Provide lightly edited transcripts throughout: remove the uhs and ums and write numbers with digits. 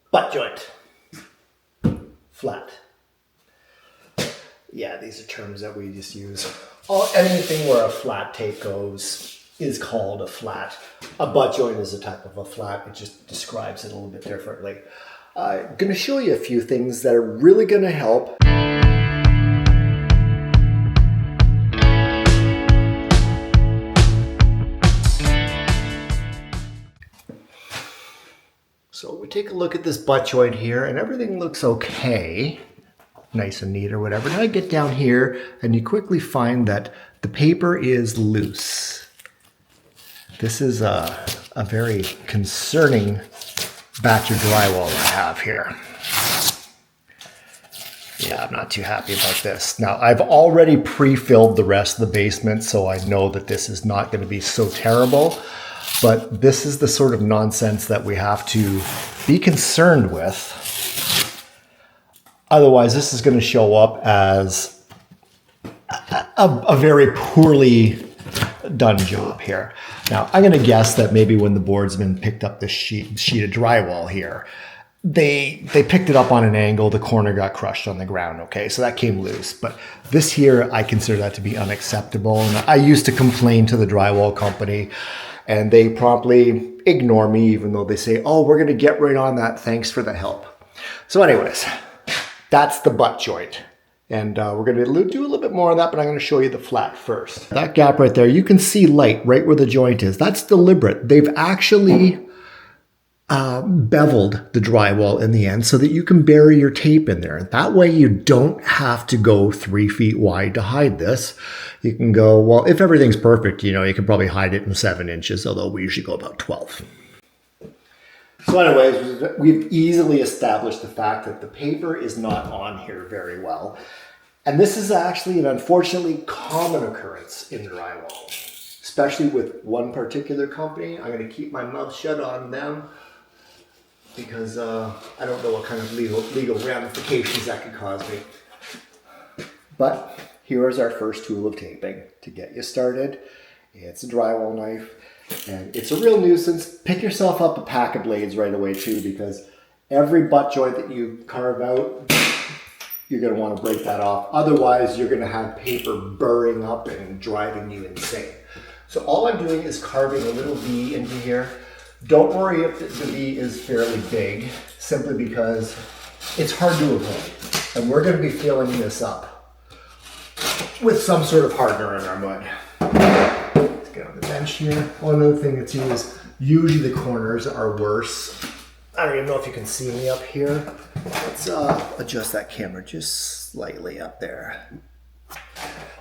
Butt joint. Flat. Yeah, these are terms that we just use. Anything where a flat tape goes is called a flat. A butt joint is a type of a flat. It just describes it a little bit differently. I'm going to show you a few things that are really going to help. So we take a look at this butt joint here and everything looks okay, nice and neat or whatever. Now I get down here and you quickly find that the paper is loose. This is a very concerning batch of drywall I have here. Yeah, I'm not too happy about this. Now I've already pre-filled the rest of the basement, so I know that this is not going to be so terrible. But this is the sort of nonsense that we have to be concerned with. Otherwise, this is going to show up as a very poorly done job here. Now, I'm going to guess that maybe when the boardsman picked up this sheet of drywall here, they picked it up on an angle, the corner got crushed on the ground, okay? So that came loose. But this here, I consider that to be unacceptable. And I used to complain to the drywall company, and they promptly ignore me, even though they say, oh, we're going to get right on that. Thanks for the help. So anyways, that's the butt joint. And we're going to do a little bit more on that, but I'm going to show you the flat first. That gap right there, you can see light right where the joint is. That's deliberate. They've actually beveled the drywall in the end so that you can bury your tape in there. That way you don't have to go 3 feet wide to hide this. You can go, well, if everything's perfect, you can probably hide it in 7 inches, although we usually go about 12. So anyways, we've easily established the fact that the paper is not on here very well. And this is actually an unfortunately common occurrence in drywall, especially with one particular company. I'm going to keep my mouth shut on them because I don't know what kind of legal ramifications that could cause me. But here is our first tool of taping to get you started. It's a drywall knife. And it's a real nuisance. Pick yourself up a pack of blades right away too, because every butt joint that you carve out, you're going to want to break that off. Otherwise, you're going to have paper burring up and driving you insane. So all I'm doing is carving a little V into here. Don't worry if the V is fairly big, simply because it's hard to avoid. And we're going to be filling this up with some sort of hardener in our mud. Get on the bench here. One other thing to is usually the corners are worse. I don't even know if you can see me up here. Let's adjust that camera just slightly up there.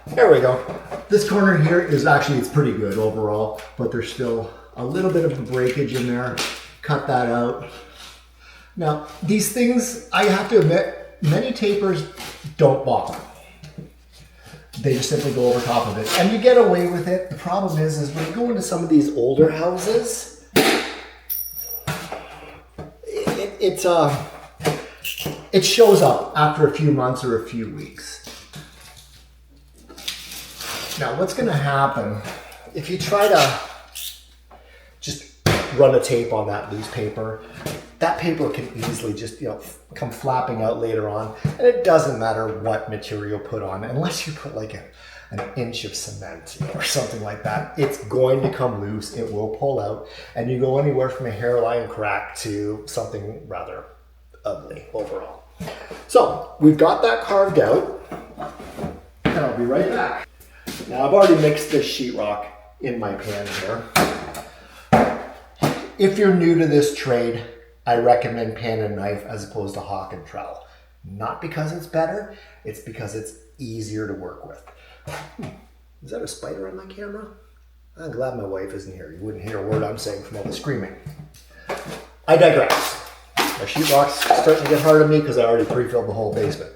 There we go. This corner here is actually, it's pretty good overall, but there's still a little bit of breakage in there. Cut that out. Now, these things, I have to admit, many tapers don't bother. They just simply go over top of it. And you get away with it. The problem is when you go into some of these older houses, it shows up after a few months or a few weeks. Now, what's going to happen if you try to just run a tape on that loose paper? That paper can easily just, come flapping out later on. And it doesn't matter what material you put on, unless you put like an inch of cement or something like that. It's going to come loose. It will pull out. And you go anywhere from a hairline crack to something rather ugly overall. So we've got that carved out. And I'll be right back. Now I've already mixed this sheetrock in my pan here. If you're new to this trade, I recommend pan and knife as opposed to hawk and trowel. Not because it's better, it's because it's easier to work with. Is that a spider on my camera? I'm glad my wife isn't here. You wouldn't hear a word I'm saying from all the screaming. I digress. My sheetrock's starting to get hard on me because I already pre-filled the whole basement.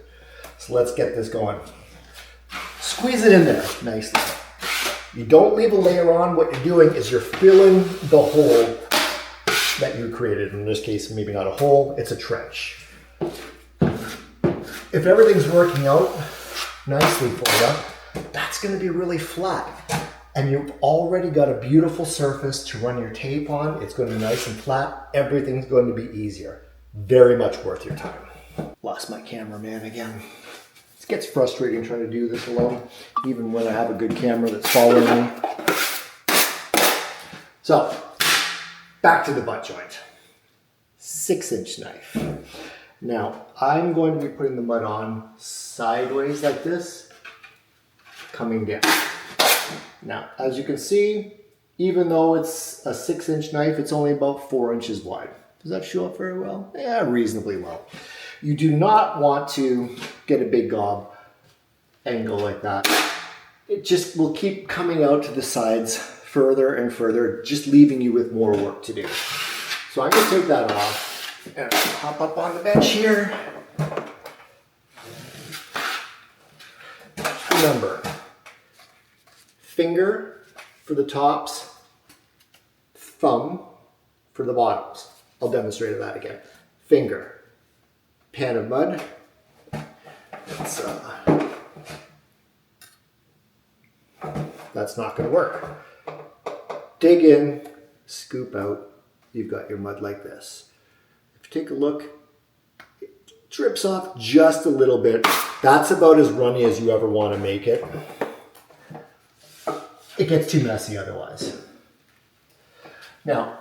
So let's get this going. Squeeze it in there nicely. You don't leave a layer on. What you're doing is you're filling the hole that you created. In this case, maybe not a hole, it's a trench. If everything's working out nicely for you, that's going to be really flat. And you've already got a beautiful surface to run your tape on. It's going to be nice and flat. Everything's going to be easier. Very much worth your time. Lost my cameraman again. It gets frustrating trying to do this alone, even when I have a good camera that's following me. So, back to the butt joint. 6-inch knife. Now, I'm going to be putting the mud on sideways like this, coming down. Now, as you can see, even though it's a 6-inch knife, it's only about 4 inches wide. Does that show up very well? Yeah, reasonably well. You do not want to get a big gob and go like that. It just will keep coming out to the sides further and further, just leaving you with more work to do. So I'm going to take that off and hop up on the bench here. Remember, finger for the tops, thumb for the bottoms. I'll demonstrate that again. Finger, pan of mud. That's not going to work. Dig in, scoop out, you've got your mud like this. If you take a look, it drips off just a little bit. That's about as runny as you ever want to make it. It gets too messy otherwise. Now,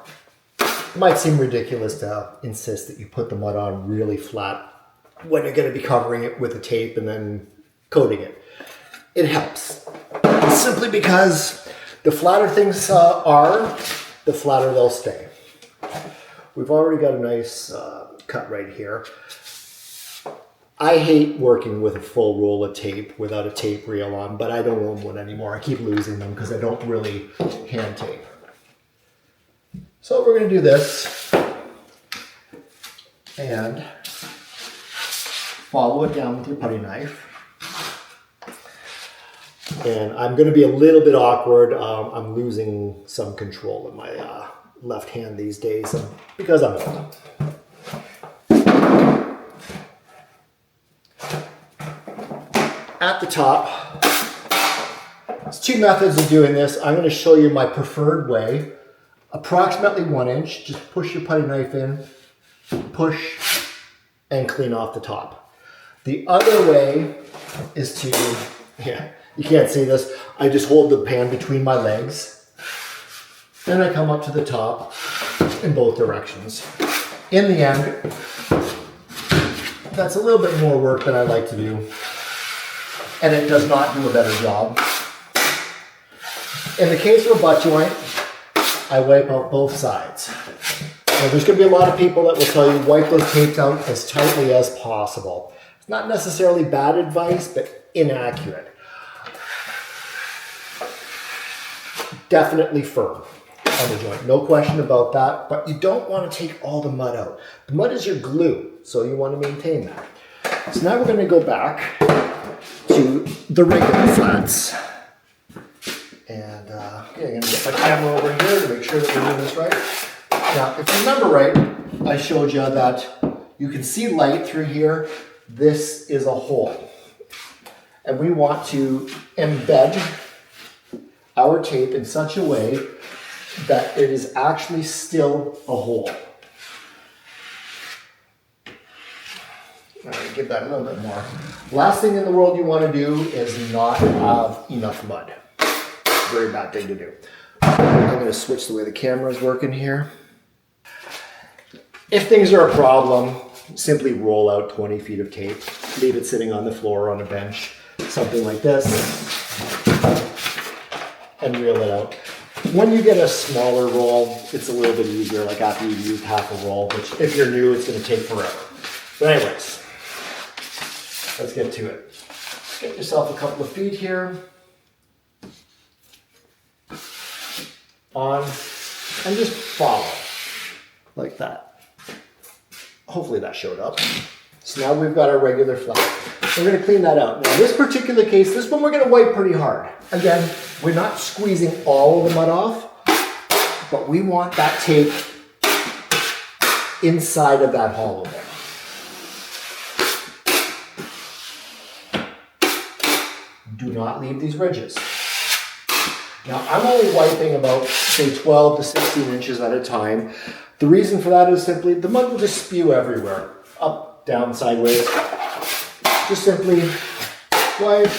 it might seem ridiculous to insist that you put the mud on really flat when you're going to be covering it with a tape and then coating it. It helps. Simply because the flatter things are, the flatter they'll stay. We've already got a nice cut right here. I hate working with a full roll of tape without a tape reel on, but I don't own one anymore. I keep losing them because I don't really hand tape. So we're going to do this and follow it down with your putty knife. And I'm going to be a little bit awkward. I'm losing some control in my left hand these days because I'm old. At the top, there's two methods of doing this. I'm going to show you my preferred way. Approximately 1 inch. Just push your putty knife in, push, and clean off the top. The other way is to, you can't see this. I just hold the pan between my legs. Then I come up to the top in both directions. In the end, that's a little bit more work than I like to do. And it does not do a better job. In the case of a butt joint, I wipe out both sides. Now, there's going to be a lot of people that will tell you wipe those tapes out as tightly as possible. It's not necessarily bad advice, but inaccurate. Definitely firm on the joint, no question about that, but you don't want to take all the mud out. The mud is your glue, so you want to maintain that. So now we're going to go back to the regular flats. And I'm going to get my camera over here to make sure that we're doing this right. Now, if you remember right, I showed you that you can see light through here. This is a hole. And we want to embed our tape in such a way that it is actually still a hole. All right, give that a little bit more. Last thing in the world you want to do is not have enough mud. Very bad thing to do. I'm going to switch the way the camera is working here. If things are a problem, simply roll out 20 feet of tape. Leave it sitting on the floor or on a bench, something like this, and reel it out. When you get a smaller roll, it's a little bit easier, like after you've used half a roll, which if you're new, it's going to take forever. But anyways, let's get to it. Get yourself a couple of feet here. On, and just follow, like that. Hopefully that showed up. So now we've got our regular flat. We're going to clean that out. Now in this particular case, this one we're going to wipe pretty hard. Again, we're not squeezing all of the mud off, but we want that tape inside of that hollow there. Do not leave these ridges. Now, I'm only wiping about, say, 12 to 16 inches at a time. The reason for that is simply the mud will just spew everywhere. Up, down, sideways. Just simply wipe,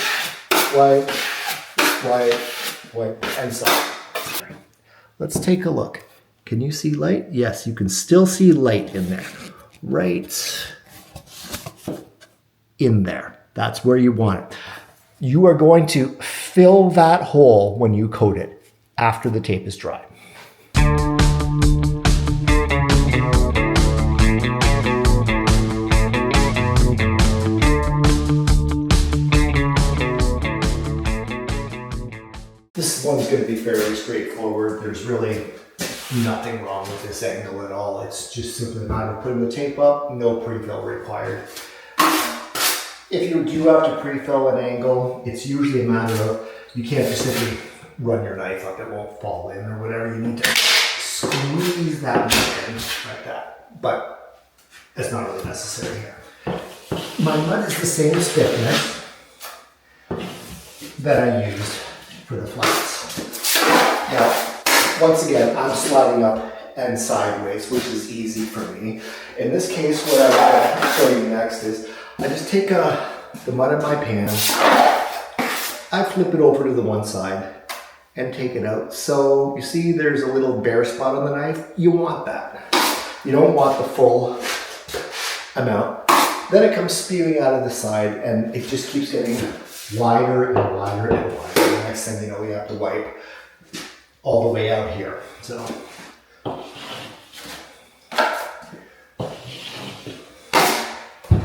wipe, wipe, wipe, and so. Let's take a look. Can you see light? Yes, you can still see light in there. Right in there. That's where you want it. You are going to fill that hole when you coat it after the tape is dry. This one's going to be fairly straightforward. There's really nothing wrong with this angle at all. It's just simply a matter of putting the tape up, no pre-fill required. If you do have to pre-fill an angle, it's usually a matter of, you can't just simply run your knife up, it won't fall in or whatever. You need to squeeze that mud in like that, but it's not really necessary here. My mud is the same thickness that I used for the flats. Now, once again, I'm sliding up and sideways, which is easy for me. In this case, what I want to show you next is I just take the mud in my pan, I flip it over to the one side and take it out. So you see there's a little bare spot on the knife. You want that. You don't want the full amount. Then it comes spewing out of the side and it just keeps getting wider and wider and wider. The next thing you know, you have to wipe all the way out here. So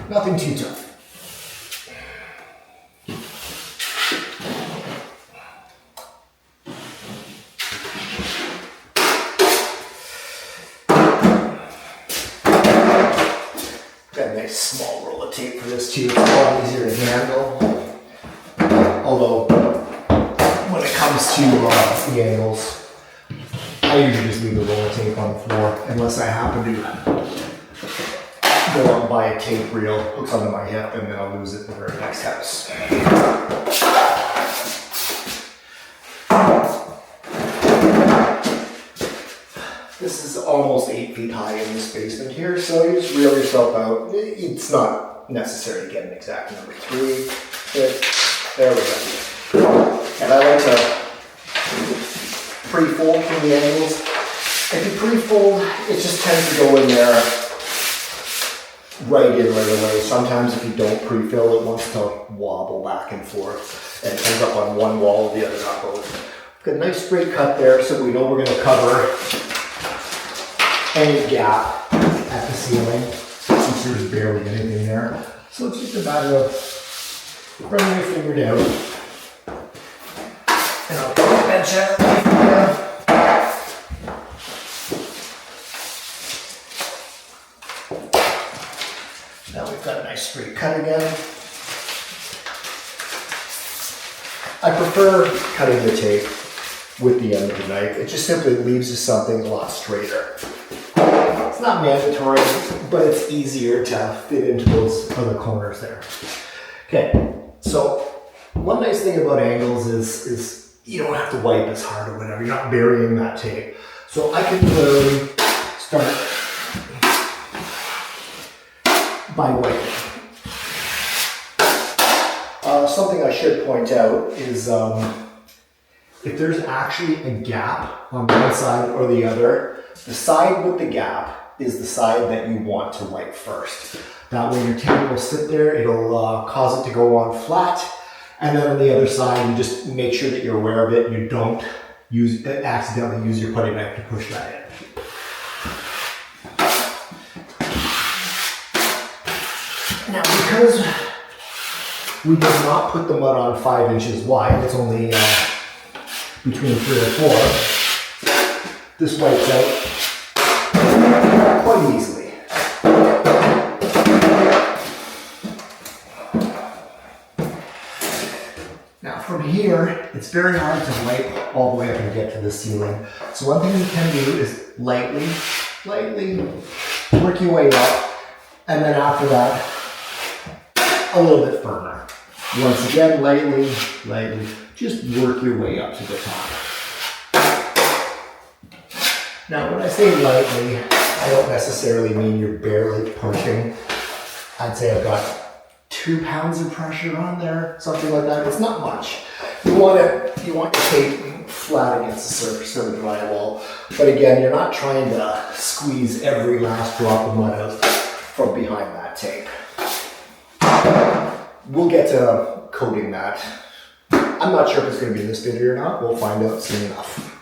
nothing too tough. Got a nice small roll of tape for this too. It's a lot easier to handle. Although, when it comes to the angles, I usually just leave a roll of tape on the floor unless I happen to go out and buy a tape reel, hooks onto my hip, and then I'll lose it in the very next house. This is almost 8 feet high in this basement here, so you just reel yourself out. It's not necessary to get an exact number. 3, 6, there we go. And I like to pre-fold from the angles. If you pre-fold, it just tends to go in there right away. Sometimes if you don't pre-fill, it wants to wobble back and forth and ends up on one wall or the other, not both. Got a nice straight cut there, so we know we're going to cover any gap at the ceiling, since there's barely anything there. So it's just a matter of running your finger down. And I'll put the bench out there. Now we've got a nice straight cut again. I prefer cutting the tape with the end of the knife. It just simply leaves you something a lot straighter. It's not mandatory, but it's easier to fit into those other corners there. Okay, so one nice thing about angles is you don't have to wipe as hard or whatever. You're not burying that tape. So I can literally start by wiping. Something I should point out is if there's actually a gap on one side or the other, the side with the gap is the side that you want to wipe first. That way your tape will sit there, it'll cause it to go on flat, and then on the other side you just make sure that you're aware of it, you don't accidentally use your putty knife to push that in. Now because we did not put the mud on 5 inches wide, it's only between 3 or 4, this wipes out quite easily. Now from here, it's very hard to wipe all the way up and get to the ceiling. So one thing you can do is lightly work your way up, and then after that, a little bit firmer. Once again, lightly, just work your way up to the top. Now, when I say lightly, I don't necessarily mean you're barely pushing. I'd say I've got 2 pounds of pressure on there, something like that. It's not much. You want your tape flat against the surface of the drywall. But again, you're not trying to squeeze every last drop of mud out from behind that tape. We'll get to coating that. I'm not sure if it's going to be in this video or not. We'll find out soon enough.